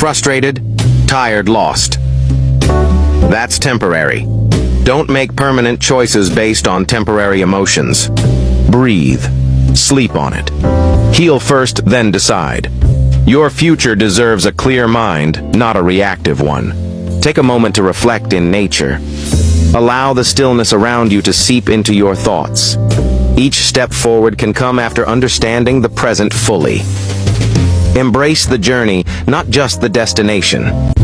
Frustrated, tired, lost. That's temporary. Don't make permanent choices based on temporary emotions. Breathe. Sleep on it. Heal first, then decide. Your future deserves a clear mind, not a reactive one. Take a moment to reflect in nature. Allow the stillness around you to seep into your thoughts. Each step forward can come after understanding the present fully. Embrace the journey, not just the destination.